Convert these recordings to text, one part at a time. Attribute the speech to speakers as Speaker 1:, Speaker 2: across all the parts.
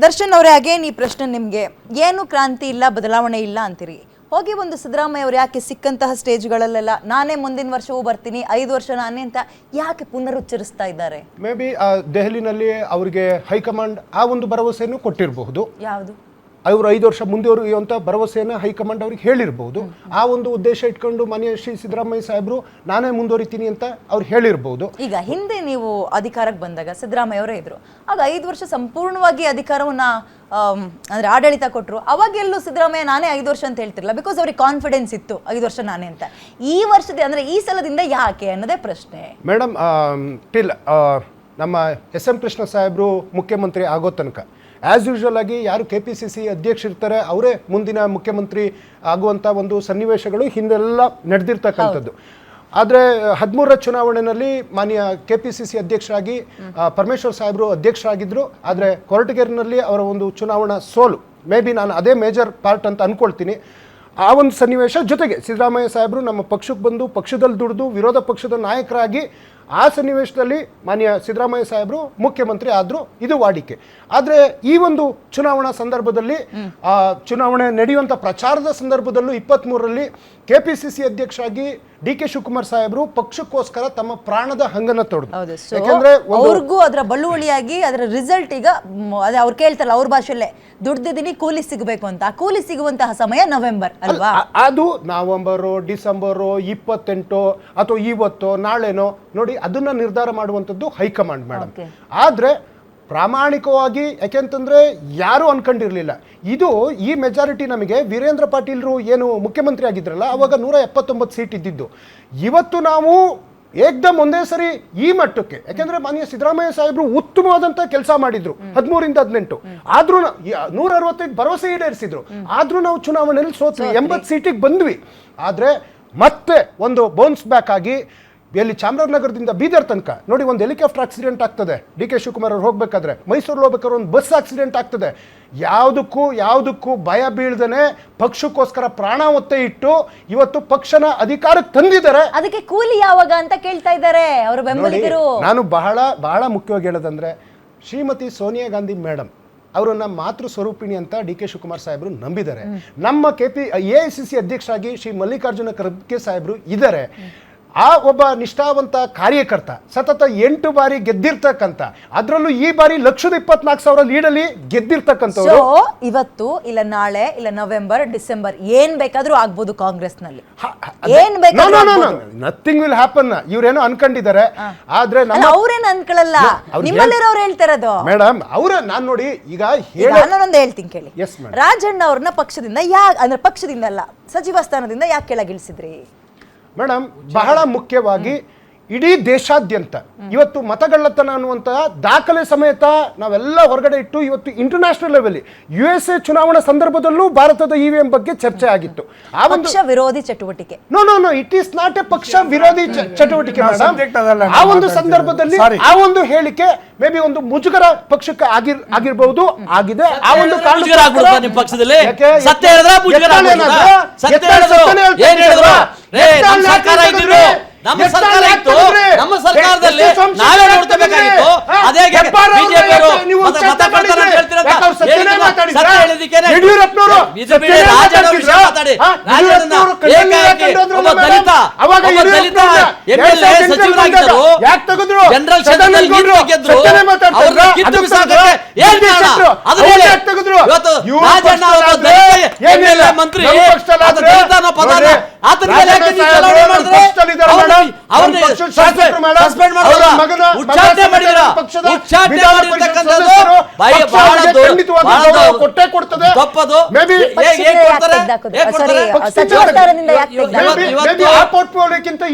Speaker 1: ದರ್ಶನ್ ಅವರೇ ಅಗೇನ್ ಈ ಪ್ರಶ್ನೆ ನಿಮಗೆ, ಏನು ಕ್ರಾಂತಿ ಇಲ್ಲ ಬದಲಾವಣೆ ಇಲ್ಲ ಅಂತೀರಿ, ಹೋಗಿ ಒಂದು ಸಿದ್ದರಾಮಯ್ಯ ಅವರು ಯಾಕೆ ಸಿಕ್ಕಂತಹ ಸ್ಟೇಜ್ಗಳಲ್ಲೆಲ್ಲ ನಾನೇ ಮುಂದಿನ ವರ್ಷವೂ ಬರ್ತೀನಿ 5 ವರ್ಷ ನಾನೇ ಅಂತ ಯಾಕೆ ಪುನರುಚ್ಚರಿಸ್ತಾ ಇದ್ದಾರೆ?
Speaker 2: ಮೇ ಬಿ ದೆಹಲಿನಲ್ಲಿ ಅವರಿಗೆ ಹೈಕಮಾಂಡ್ ಆ ಒಂದು ಭರವಸೆಯನ್ನು ಕೊಟ್ಟಿರಬಹುದು.
Speaker 1: ಯಾವುದು?
Speaker 2: ಅವರು 5 ವರ್ಷ ಮುಂದುವರಿಯುವಂಥ ಭರವಸೆಯನ್ನು ಹೈಕಮಾಂಡ್ ಅವ್ರಿಗೆ ಹೇಳಿರ್ಬೋದು. ಆ ಒಂದು ಉದ್ದೇಶ ಇಟ್ಕೊಂಡು ಮಾನ್ಯ ಶ್ರೀ ಸಿದ್ದರಾಮಯ್ಯ ಸಾಹೇಬರು ನಾನೇ ಮುಂದುವರಿತೀನಿ ಅಂತ ಅವ್ರು ಹೇಳಿರ್ಬೋದು.
Speaker 1: ಈಗ ಹಿಂದೆ ನೀವು ಅಧಿಕಾರಕ್ಕೆ ಬಂದಾಗ ಸಿದ್ದರಾಮಯ್ಯ ಅವರೇ ಇದ್ರು, ಆಗ 5 ವರ್ಷ ಸಂಪೂರ್ಣವಾಗಿ ಅಧಿಕಾರವನ್ನ ಅಂದ್ರೆ ಆಡಳಿತ ಕೊಟ್ಟರು. ಅವಾಗೆಲ್ಲೂ ಸಿದ್ದರಾಮಯ್ಯ ನಾನೇ 5 ವರ್ಷ ಅಂತ ಹೇಳ್ತಿರಲ್ಲ, ಬಿಕಾಸ್ ಅವ್ರಿಗೆ ಕಾನ್ಫಿಡೆನ್ಸ್ ಇತ್ತು 5 ವರ್ಷ ನಾನೇ ಅಂತ. ಈ ವರ್ಷದ ಅಂದ್ರೆ ಈ ಸಲದಿಂದ ಯಾಕೆ ಅನ್ನೋದೇ ಪ್ರಶ್ನೆ.
Speaker 2: ಮೇಡಮ್, ಟಿಲ್ ನಮ್ಮ ಎಸ್.ಎಂ. ಕೃಷ್ಣ ಸಾಹೇಬರು ಮುಖ್ಯಮಂತ್ರಿ ಆಗೋ ತನಕ ಆ್ಯಸ್ ಯೂಶುವಲ್ ಆಗಿ ಯಾರು KPCC ಅಧ್ಯಕ್ಷರಿರ್ತಾರೆ ಅವರೇ ಮುಂದಿನ ಮುಖ್ಯಮಂತ್ರಿ ಆಗುವಂಥ ಒಂದು ಸನ್ನಿವೇಶಗಳು ಹಿಂದೆಲ್ಲ ನಡೆದಿರ್ತಕ್ಕಂಥದ್ದು. ಆದರೆ 13ರ ಚುನಾವಣೆಯಲ್ಲಿ ಮಾನ್ಯ KPCC ಅಧ್ಯಕ್ಷರಾಗಿ ಪರಮೇಶ್ವರ್ ಸಾಹೇಬರು ಅಧ್ಯಕ್ಷರಾಗಿದ್ದರು. ಆದರೆ ಕೊರಟಗೆರೆನಲ್ಲಿ ಅವರ ಒಂದು ಚುನಾವಣಾ ಸೋಲು ಮೇ ಬಿ ನಾನು ಅದೇ ಮೇಜರ್ ಪಾರ್ಟ್ ಅಂತ ಅಂದ್ಕೊಳ್ತೀನಿ. ಆ ಒಂದು ಸನ್ನಿವೇಶ ಜೊತೆಗೆ ಸಿದ್ದರಾಮಯ್ಯ ಸಾಹೇಬರು ನಮ್ಮ ಪಕ್ಷಕ್ಕೆ ಬಂದು ಪಕ್ಷದಲ್ಲಿ ದುಡಿದು ವಿರೋಧ ಪಕ್ಷದ ನಾಯಕರಾಗಿ ಆ ಸನ್ನಿವೇಶದಲ್ಲಿ ಮಾನ್ಯ ಸಿದ್ದರಾಮಯ್ಯ ಸಾಹೇಬರು ಮುಖ್ಯಮಂತ್ರಿ ಆದರು, ಇದು ವಾಡಿಕೆ. ಆದರೆ ಈ ಒಂದು ಚುನಾವಣಾ ಸಂದರ್ಭದಲ್ಲಿ ಚುನಾವಣೆ ನಡೆಯುವಂಥ ಪ್ರಚಾರದ ಸಂದರ್ಭದಲ್ಲೂ 23ರಲ್ಲಿ KPCC ಅಧ್ಯಕ್ಷರಾಗಿ DK ಶಿವಕುಮಾರ್ ಸಾಹೇಬರು ಪಕ್ಷಕ್ಕೋಸ್ಕರ ತಮ್ಮ ಪ್ರಾಣದ ಹಂಗನ್ನ ತೊಡೆದು, ಯಾಕಂದ್ರೆ
Speaker 1: ಅವ್ರಿಗೂ ಅದರ ಬಳುವಳಿಯಾಗಿ ಅದರ ರಿಸಲ್ಟ್ ಈಗ ಅದೇ ಅವ್ರು ಕೇಳ್ತಾರಲ್ಲ ಅವ್ರ ಭಾಷೆಯಲ್ಲೇ, ದುಡ್ದಿದ್ದೀನಿ ಕೂಲಿ ಸಿಗಬೇಕು ಅಂತ. ಆ ಕೂಲಿ ಸಿಗುವಂತಹ ಸಮಯ ನವೆಂಬರ್ ಅಲ್ವಾ?
Speaker 2: ಅದು ನವೆಂಬರು, ಡಿಸೆಂಬರು 28 ಅಥವಾ ಇವತ್ತೋ ನಾಳೆನೋ ನೋಡಿ, ಅದನ್ನ ನಿರ್ಧಾರ ಮಾಡುವಂಥದ್ದು ಹೈಕಮಾಂಡ್ ಮೇಡಮ್. ಆದರೆ ಪ್ರಾಮಾಣಿಕವಾಗಿ, ಯಾಕೆಂತಂದ್ರೆ ಯಾರು ಅನ್ಕೊಂಡಿರ್ಲಿಲ್ಲ ಇದು ಈ ಮೆಜಾರಿಟಿ ನಮಗೆ ವೀರೇಂದ್ರ ಪಾಟೀಲ್ರು ಏನು ಮುಖ್ಯಮಂತ್ರಿ ಆಗಿದ್ರಲ್ಲ ಅವಾಗ 179 ಸೀಟ್ ಇದ್ದಿದ್ದು. ಇವತ್ತು ನಾವು ಏಕ್ದಮ್ ಒಂದೇ ಸರಿ ಈ ಮಟ್ಟಕ್ಕೆ, ಯಾಕೆಂದ್ರೆ ಮಾನ್ಯ ಸಿದ್ದರಾಮಯ್ಯ ಸಾಹೇಬರು ಉತ್ತಮವಾದಂತ ಕೆಲಸ ಮಾಡಿದ್ರು 13ರಿಂದ 18, ಆದ್ರೂ 165 ಭರವಸೆ ಈಡೇರಿಸಿದ್ರು. ಆದ್ರೂ ನಾವು ಚುನಾವಣೆಯಲ್ಲಿ ಸೋತ್ವಿ, 80 ಸೀಟಿಗೆ ಬಂದ್ವಿ. ಆದ್ರೆ ಮತ್ತೆ ಒಂದು ಬೌನ್ಸ್ ಬ್ಯಾಕ್ ಆಗಿ ಎಲ್ಲಿ ಚಾಮರಾಜನಗರದಿಂದ ಬೀದರ್ ತನಕ ನೋಡಿ, ಒಂದು ಹೆಲಿಕಾಪ್ಟರ್ ಆಕ್ಸಿಡೆಂಟ್ ಆಗ್ತದೆ, DK ಶಿವಕುಮಾರ್ ಅವ್ರು ಹೋಗ್ಬೇಕಾದ್ರೆ, ಮೈಸೂರಲ್ಲಿ ಹೋಗ್ಬೇಕಾದ್ರೆ ಒಂದು ಬಸ್ ಆಕ್ಸಿಡೆಂಟ್ ಆಗ್ತದೆ. ಯಾವುದಕ್ಕೂ ಭಯ ಬೀಳ್ದೇನೆ ಪಕ್ಷಕ್ಕೋಸ್ಕರ ಪ್ರಾಣ ಒತ್ತೆ ಇಟ್ಟು ಇವತ್ತು ಪಕ್ಷನ ಅಧಿಕಾರಕ್ಕೆ ತಂದಿದ್ದಾರೆ.
Speaker 1: ಅದಕ್ಕೆ ಕೂಲಿ ಯಾವಾಗ ಅಂತ ಕೇಳ್ತಾ ಇದ್ದಾರೆ ಅವರು ಬೆಂಬಲಿಗರು.
Speaker 2: ನಾನು ಬಹಳ ಮುಖ್ಯವಾಗಿ ಹೇಳೋದಂದ್ರೆ, ಶ್ರೀಮತಿ ಸೋನಿಯಾ ಗಾಂಧಿ ಮೇಡಮ್ ಅವರನ್ನ ಮಾತೃ ಸ್ವರೂಪಿಣಿ ಅಂತ DK ಶಿವಕುಮಾರ್ ಸಾಹೇಬರು ನಂಬಿದ್ದಾರೆ. ನಮ್ಮ AICC ಅಧ್ಯಕ್ಷರಾಗಿ ಶ್ರೀ ಮಲ್ಲಿಕಾರ್ಜುನ ಖರ್ಗೆ ಸಾಹೇಬರು ಇದ್ದಾರೆ. ಆ ಒಬ್ಬ ನಿಷ್ಠಾವಂತ ಕಾರ್ಯಕರ್ತ, ಸತತ 8 ಬಾರಿ ಗೆದ್ದಿರ್ತಕ್ಕಂಥ, ಅದರಲ್ಲೂ ಈ ಬಾರಿ 1,24,000 ಲೀಡಲ್ಲಿ ಗೆದ್ದಿರ್ತಕ್ಕಂಥವ್ರು.
Speaker 1: ಇವತ್ತು ಇಲ್ಲ ನಾಳೆ ಇಲ್ಲ ನವೆಂಬರ್ ಡಿಸೆಂಬರ್ ಏನ್ ಬೇಕಾದ್ರೂ ಆಗ್ಬೋದು ಕಾಂಗ್ರೆಸ್ ನಲ್ಲಿ, ಏನ್ ಬೇಕಾದ್ರೂ
Speaker 2: ನಥಿಂಗ್ ವಿಲ್ ಹ್ಯಾಪನ್ ಇವ್ರೇನೋ ಅನ್ಕೊಂಡಿದ್ದಾರೆ. ಆದ್ರೆ
Speaker 1: ಅವ್ರೇನು ಅನ್ಕೊಳ್ಳಲ್ಲ, ನಿಮ್ಮಲ್ಲಿರೋರು ಹೇಳ್ತಾರದು
Speaker 2: ಮೇಡಮ್. ನಾನು ನೋಡಿ ಈಗ
Speaker 1: ನಾನೊಂದು ಹೇಳ್ತೀನಿ ಕೇಳಿ. ರಾಜಣ್ಣ ಅವ್ರನ್ನ ಪಕ್ಷದಿಂದ ಅಂದ್ರೆ ಪಕ್ಷದಿಂದ ಅಲ್ಲ ಸಚಿವ ಸ್ಥಾನದಿಂದ ಯಾಕೆ ಕೆಳಗಿಳಿಸಿದ್ರಿ
Speaker 2: ಮೇಡಮ್? ಬಹಳ ಮುಖ್ಯವಾಗಿ ಇಡೀ ದೇಶಾದ್ಯಂತ ಇವತ್ತು ಮತಗಳ್ಳತನ ಅನ್ನುವಂತಹ ದಾಖಲೆ ಸಮೇತ ನಾವೆಲ್ಲ ಹೊರಗಡೆ ಇಟ್ಟು ಇವತ್ತು ಇಂಟರ್ನ್ಯಾಷನಲ್ ಲೆವೆಲ್ USA ಚುನಾವಣಾ ಸಂದರ್ಭದಲ್ಲೂ ಭಾರತದ EVM ಬಗ್ಗೆ ಚರ್ಚೆ ಆಗಿತ್ತು. ಆ ಒಂದು
Speaker 1: ಪಕ್ಷ ವಿರೋಧಿ ಚಟುವಟಿಕೆ,
Speaker 2: no it is not a ಪಕ್ಷ ವಿರೋಧಿ ಚಟುವಟಿಕೆ. ಆ ಒಂದು ಸಂದರ್ಭದಲ್ಲಿ ಆ ಒಂದು ಹೇಳಿಕೆ ಮೇ ಬಿ ಒಂದು ಮುಜುಗರ ಪಕ್ಷಕ್ಕೆ ಆಗಿರಬಹುದು, ಆಗಿದೆ. ಆ ಒಂದು
Speaker 3: ನಮ್ಮ ಸರ್ಕಾರ ಇತ್ತು, ನಮ್ಮ ಸರ್ಕಾರದಲ್ಲಿ ನಾವೇ ನೋಡ್ಕೋಬೇಕಾಗಿತ್ತು. ಅದೇ ಜನರಲ್ ಮಂತ್ರಿ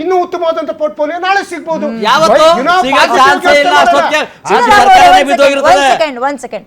Speaker 2: ಇನ್ನೂ ಉತ್ತಮವಾದಂತ ಪೋರ್ಟ್ಫೋಲಿಯೋ ನಾಳೆ ಸಿಗ್ಬಹುದು.
Speaker 1: ಒಂದ್ ಸೆಕೆಂಡ್